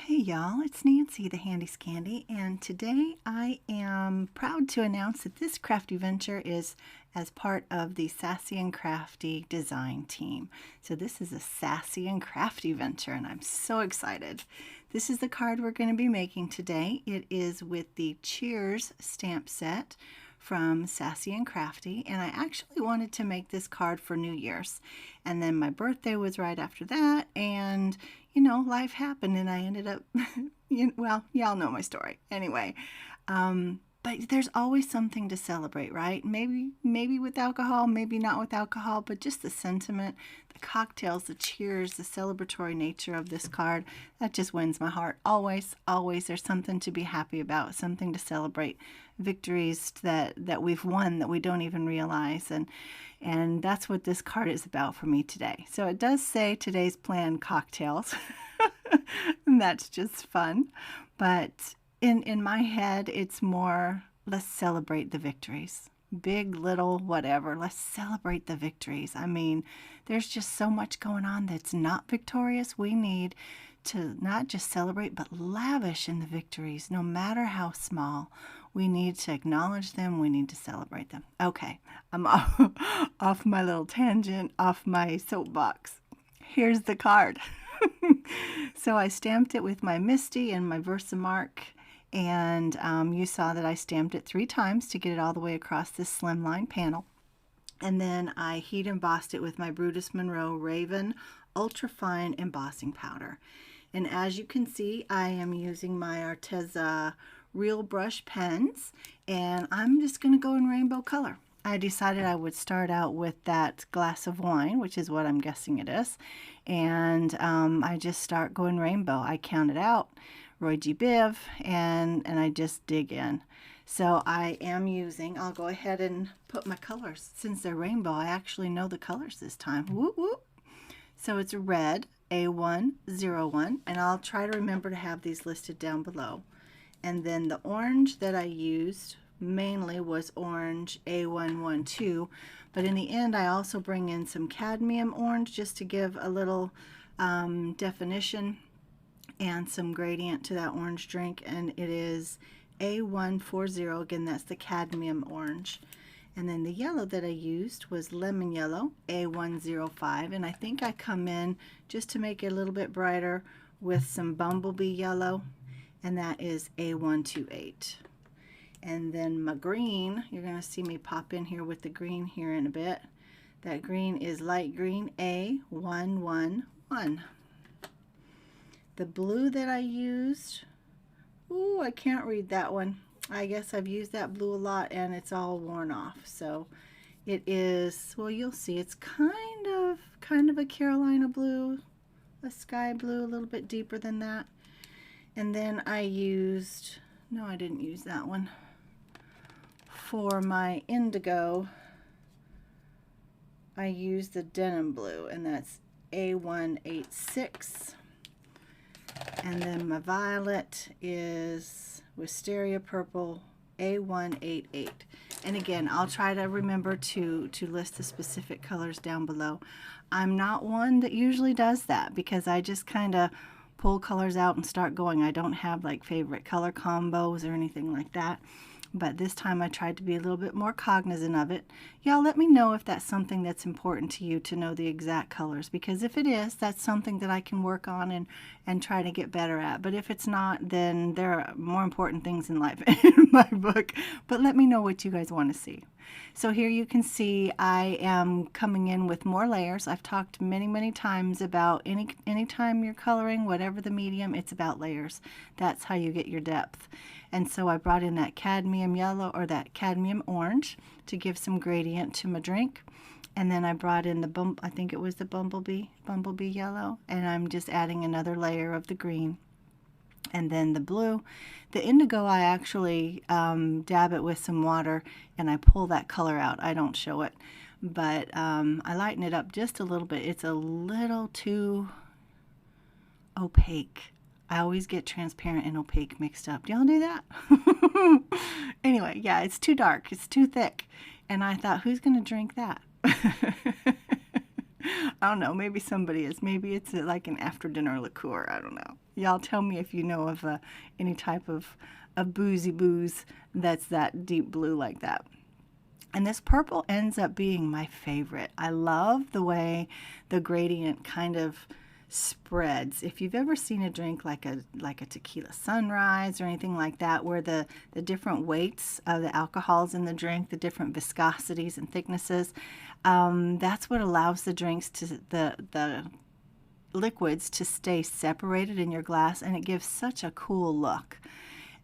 Hey y'all, it's Nancy, the Handy Scandy, and today I am proud to announce that this crafty venture is as part of the Sassy and Crafty design team. So this is a Sassy and Crafty venture, and I'm so excited. This is the card we're going to be making today. It is with the Cheers stamp set from Sassy and Crafty, and I actually wanted to make this card for New Year's, and then my birthday was right after that, and you know, life happened and I ended up, well, y'all know my story. Anyway, but there's always something to celebrate, right? Maybe with alcohol, maybe not with alcohol, but just the sentiment, the cocktails, the cheers, the celebratory nature of this card, that just wins my heart. Always, always there's something to be happy about, something to celebrate, victories that we've won that we don't even realize. And that's what this card is about for me today. So it does say today's planned cocktails. And that's just fun. But in my head, it's more, let's celebrate the victories. Big, little, whatever. Let's celebrate the victories. I mean, there's just so much going on that's not victorious. We need to not just celebrate, but lavish in the victories, no matter how small. We need to acknowledge them. We need to celebrate them. Okay, I'm off my little tangent, off my soapbox. Here's the card. So I stamped it with my Misty and my Versamark, and you saw that I stamped it 3 times to get it all the way across this slimline panel. And then I heat embossed it with my Brutus Monroe Raven Ultrafine Embossing Powder. And as you can see, I am using my Arteza Real Brush Pens, and I'm just going to go in rainbow color. I decided I would start out with that glass of wine, which is what I'm guessing it is, and I just start going rainbow. I count it out, Roy G. Biv, and I just dig in. So I am using, I'll go ahead and put my colors. Since they're rainbow, I actually know the colors this time. Whoop, whoop. So it's red, A101, and I'll try to remember to have these listed down below. And then the orange that I used mainly was orange A112, but in the end I also bring in some cadmium orange just to give a little definition and some gradient to that orange drink, and it is A140. Again, that's the cadmium orange. And then the yellow that I used was lemon yellow A105, and I think I come in just to make it a little bit brighter with some bumblebee yellow, and that is A128. And then my green, you're going to see me pop in here with the green here in a bit. That green is light green A111. The blue that I used, ooh, I can't read that one. I guess I've used that blue a lot and it's all worn off. So it is, well, you'll see, it's kind of a Carolina blue, a sky blue, a little bit deeper than that. And then I used, no, I didn't use that one. For my indigo, I used the Denim Blue, and that's A186. And then my violet is Wisteria Purple A188. And again, I'll try to remember to list the specific colors down below. I'm not one that usually does that because I just kind of pull colors out and start going. I don't have like favorite color combos or anything like that. But this time I tried to be a little bit more cognizant of it. Y'all let me know if that's something that's important to you to know the exact colors, because if it is, that's something that I can work on and try to get better at. But if it's not, then there are more important things in life in my book. But let me know what you guys want to see. So here you can see I am coming in with more layers. I've talked many times about anytime you're coloring, whatever the medium, it's about layers. That's how you get your depth. And so I brought in that cadmium yellow or that cadmium orange to give some gradient to my drink. And then I brought in the I think it was the bumblebee yellow, and I'm just adding another layer of the green. And then the blue, the indigo, I actually dab it with some water and I pull that color out. I don't show it, but I lighten it up just a little bit. It's a little too opaque. I always get transparent and opaque mixed up. Do y'all do that? Anyway, yeah, it's too dark. It's too thick. And I thought, who's going to drink that? I don't know, maybe somebody is. Maybe it's like an after dinner liqueur. I don't know. Y'all tell me if you know of any type of boozy booze that's that deep blue like that. And this purple ends up being my favorite. I love the way the gradient kind of spreads. If you've ever seen a drink like a tequila sunrise or anything like that, where the different weights of the alcohols in the drink, the different viscosities and thicknesses, that's what allows the drinks to the liquids to stay separated in your glass, and it gives such a cool look.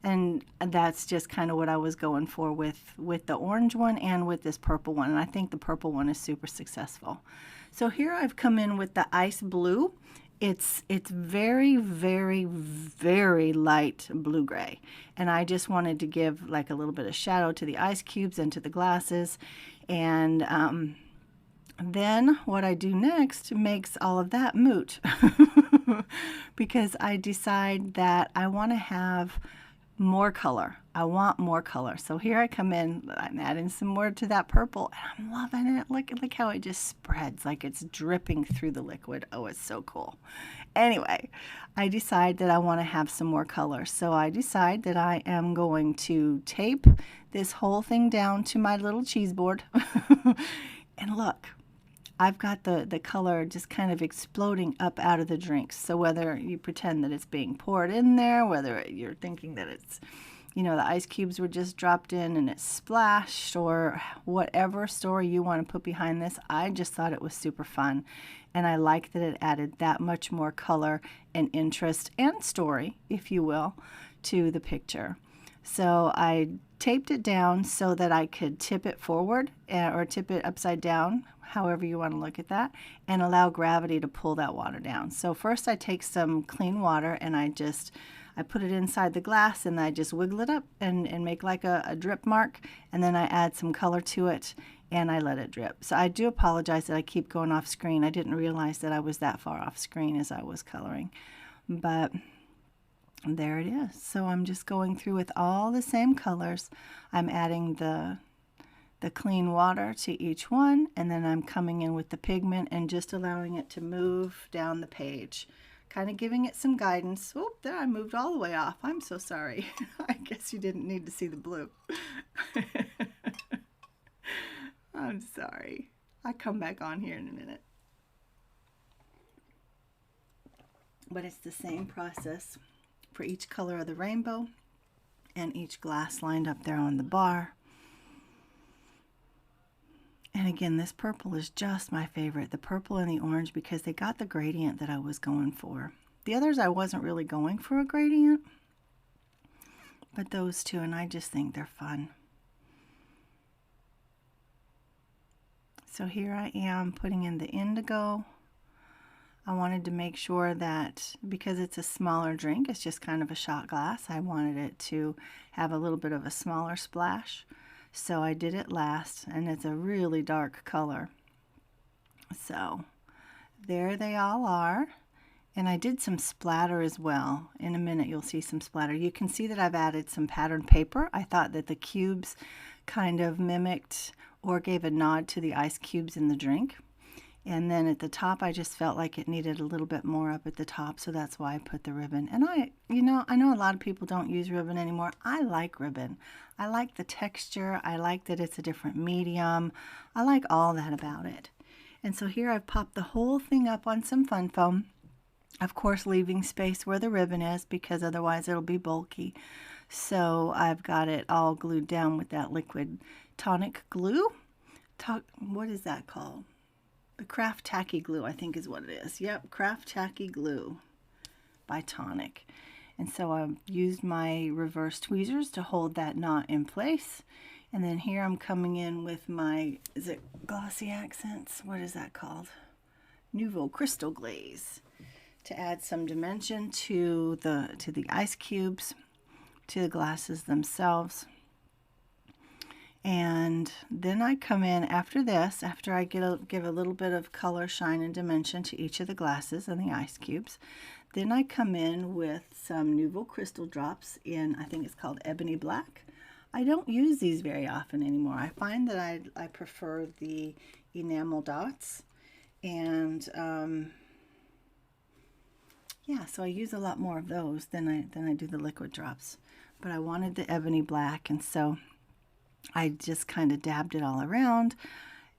And that's just kind of what I was going for with the orange one and with this purple one. And I think the purple one is super successful. So here I've come in with the ice blue. It's very, very, very light blue gray. And I just wanted to give like a little bit of shadow to the ice cubes and to the glasses. And then what I do next makes all of that moot. Because I decide that I want to have more color. I want more color. So here I come in, I'm adding some more to that purple, and I'm loving it. Look how it just spreads like it's dripping through the liquid. Oh, it's so cool. Anyway, I decide that I want to have some more color. So I decide that I am going to tape this whole thing down to my little cheese board. And look, I've got the color just kind of exploding up out of the drinks. So whether you pretend that it's being poured in there, whether you're thinking that it's, you know, the ice cubes were just dropped in and it's splashed, or whatever story you want to put behind this, I just thought it was super fun. And I like that it added that much more color and interest and story, if you will, to the picture. So I taped it down so that I could tip it forward or tip it upside down, however you want to look at that, and allow gravity to pull that water down. So first I take some clean water and I put it inside the glass and I just wiggle it up and make like a drip mark, and then I add some color to it and I let it drip. So I do apologize that I keep going off screen. I didn't realize that I was that far off screen as I was coloring, but there it is. So I'm just going through with all the same colors. I'm adding the clean water to each one, and then I'm coming in with the pigment and just allowing it to move down the page, kind of giving it some guidance. Oh, there, I moved all the way off. I'm so sorry. I guess you didn't need to see the blue. I'm sorry. I'll come back on here in a minute. But it's the same process for each color of the rainbow and each glass lined up there on the bar. And again, this purple is just my favorite, the purple and the orange, because they got the gradient that I was going for. The others I wasn't really going for a gradient, but those two, and I just think they're fun. So here I am putting in the indigo. I wanted to make sure that because it's a smaller drink, it's just kind of a shot glass, I wanted it to have a little bit of a smaller splash. So I did it last, and it's a really dark color. So there they all are. And I did some splatter as well. In a minute you'll see some splatter. You can see that I've added some patterned paper. I thought that the cubes kind of mimicked or gave a nod to the ice cubes in the drink. And then at the top, I just felt like it needed a little bit more up at the top, so that's why I put the ribbon. And I know a lot of people don't use ribbon anymore. I like ribbon. I like the texture. I like that it's a different medium. I like all that about it. And so here I've popped the whole thing up on some fun foam, of course leaving space where the ribbon is because otherwise it'll be bulky. So I've got it all glued down with that liquid tonic glue. What is that called? The Craft Tacky Glue, I think is what it is. Yep, Craft Tacky Glue by Tonic. And so I've used my reverse tweezers to hold that knot in place. And then here I'm coming in with my, is it Glossy Accents? What is that called? Nouveau Crystal Glaze, to add some dimension to the ice cubes, to the glasses themselves. And then I come in after this, after I give a little bit of color, shine, and dimension to each of the glasses and the ice cubes. Then I come in with some Nouveau Crystal drops in, I think it's called Ebony Black. I don't use these very often anymore. I find that I prefer the enamel dots. And yeah, so I use a lot more of those than I do the liquid drops. But I wanted the ebony black, and so I just kind of dabbed it all around.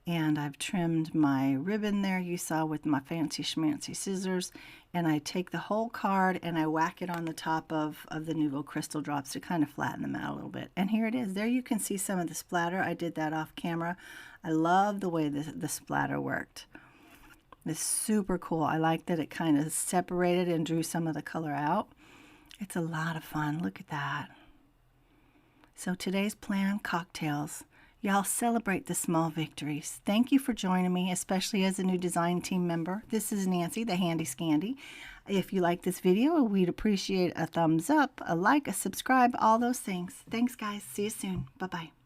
And I've trimmed my ribbon there, you saw, with my fancy schmancy scissors. And I take the whole card and I whack it on the top of the Nouveau Crystal drops to kind of flatten them out a little bit. And here it is. There you can see some of the splatter. I did that off camera. I love the way the splatter worked. It's super cool. I like that it kind of separated and drew some of the color out. It's a lot of fun. Look at that. So today's plan, cocktails. Y'all celebrate the small victories. Thank you for joining me, especially as a new design team member. This is Nancy, the Handy Scandy. If you like this video, we'd appreciate a thumbs up, a like, a subscribe, all those things. Thanks, guys. See you soon. Bye-bye.